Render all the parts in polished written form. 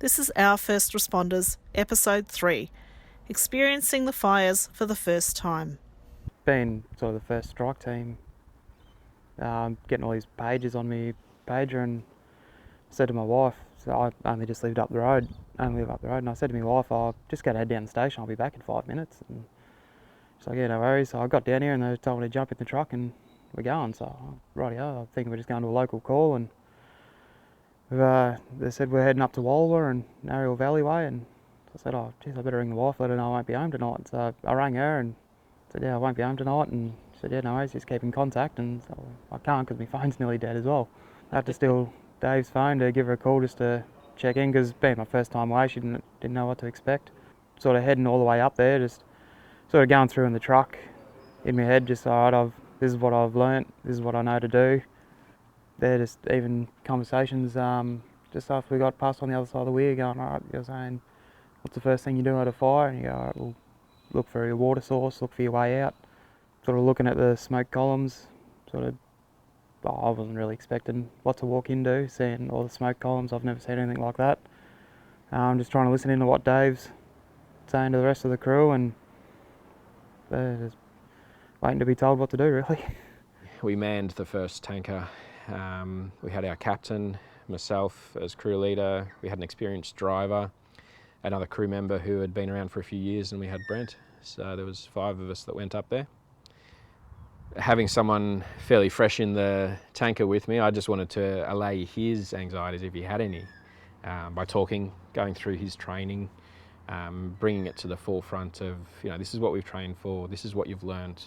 This is Our First Responders, Episode 3, Experiencing the Fires for the First Time. Being sort of the first strike team, getting all these pages on me pager, and said to my wife, so I only live up the road, and I said to my wife, I'll just go head down the station, I'll be back in 5 minutes. And she's like, yeah, no worries. So I got down here and they told me to jump in the truck and we're going. So rightio, I think we're just going to a local call, and they said we're heading up to Walwa and Narrowell Valley Way, and I said, oh geez, I better ring the wife, let her know I won't be home tonight. So I rang her and said, yeah, I won't be home tonight, and she said, yeah, no worries, just keep in contact. And so I can't because my phone's nearly dead as well. I had to steal Dave's phone to give her a call just to check in, because being my first time away, she didn't know what to expect. Sort of heading all the way up there, just sort of going through in the truck in my head, just alright, this is what I've learnt, this is what I know to do. They're just even conversations just after we got past on the other side of the weir, going, alright, you're saying, what's the first thing you do at a fire? And you go, alright, well, look for your water source, look for your way out. Sort of looking at the smoke columns, I wasn't really expecting what to walk into, seeing all the smoke columns. I've never seen anything like that. Just trying to listen into what Dave's saying to the rest of the crew, and just waiting to be told what to do, really. We manned the first tanker. We had our captain, myself as crew leader, we had an experienced driver, another crew member who had been around for a few years, and we had Brent. So there was 5 of us that went up there. Having someone fairly fresh in the tanker with me, I just wanted to allay his anxieties if he had any, by talking, going through his training, bringing it to the forefront of, this is what we've trained for, this is what you've learned.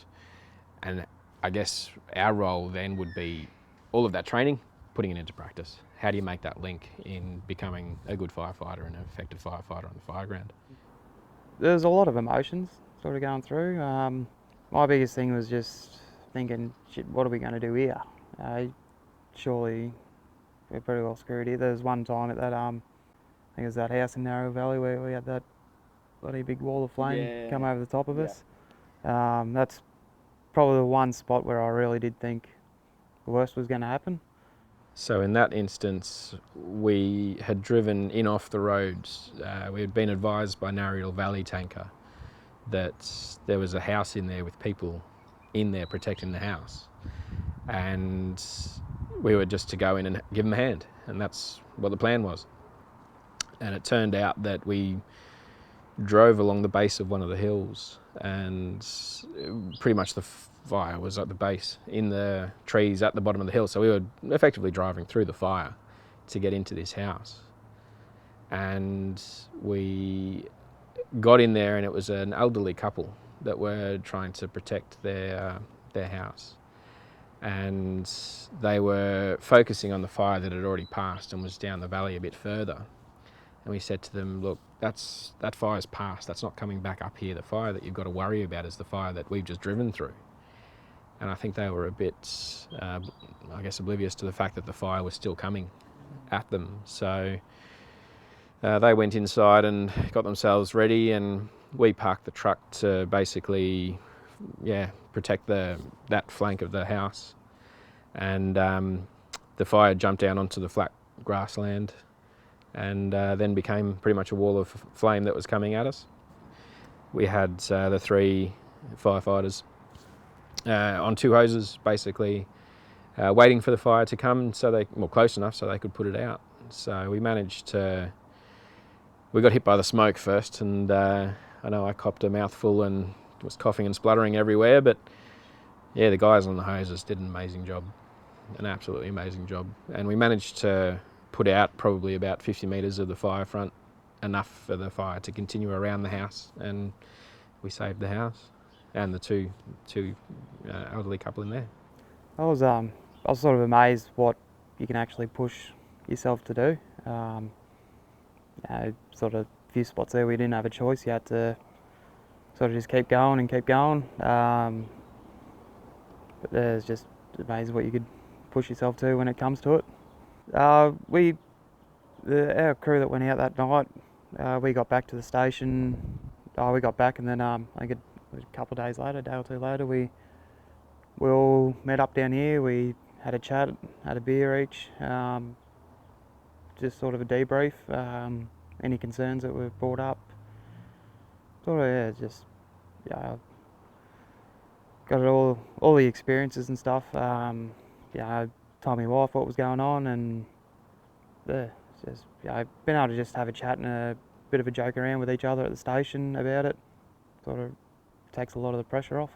And I guess our role then would be all of that training, putting it into practice. How do you make that link in becoming a good firefighter and an effective firefighter on the fireground? There's a lot of emotions sort of going through. My biggest thing was just thinking, shit, what are we going to do here? Surely we're pretty well screwed here. There was one time at that, I think it was that house in Narrow Valley where we had that bloody big wall of flame come over the top of us. That's probably the one spot where I really did think the worst was going to happen. So in that instance, we had driven in off the roads. We had been advised by Narrowell Valley tanker that there was a house in there with people in there protecting the house. And we were just to go in and give them a hand. And that's what the plan was. And it turned out that we drove along the base of one of the hills, and pretty much the fire was at the base, in the trees at the bottom of the hill. So we were effectively driving through the fire to get into this house. And we got in there, and it was an elderly couple that were trying to protect their house. And they were focusing on the fire that had already passed and was down the valley a bit further. And we said to them, look, that fire's passed, that's not coming back up here. The fire that you've got to worry about is the fire that we've just driven through. And I think they were a bit, oblivious to the fact that the fire was still coming at them. So they went inside and got themselves ready, and we parked the truck to basically, protect that flank of the house. And the fire jumped down onto the flat grassland, and then became pretty much a wall of flame that was coming at us. We had the 3 firefighters on 2 hoses, basically, waiting for the fire to come, close enough so they could put it out. So we got hit by the smoke first, and I know I copped a mouthful and was coughing and spluttering everywhere, but yeah, the guys on the hoses did an amazing job, an absolutely amazing job. And we managed to put out probably about 50 metres of the fire front, enough for the fire to continue around the house, and we saved the house and the two elderly couple in there. I was sort of amazed what you can actually push yourself to do. Sort of a few spots there we didn't have a choice. You had to sort of just keep going and keep going. But it's just amazing what you could push yourself to when it comes to it. Our crew that went out that night, we got back to the station. We got back, and then I think a couple of days later, a day or 2 later, we all met up down here. We had a chat, had a beer each, just sort of a debrief. any concerns that were brought up. Sort of, yeah, just, yeah, got it all the experiences and stuff. Yeah, I told my wife what was going on, and yeah, it's just, yeah, I've been able to just have a chat and a bit of a joke around with each other at the station about it. Sort of takes a lot of the pressure off.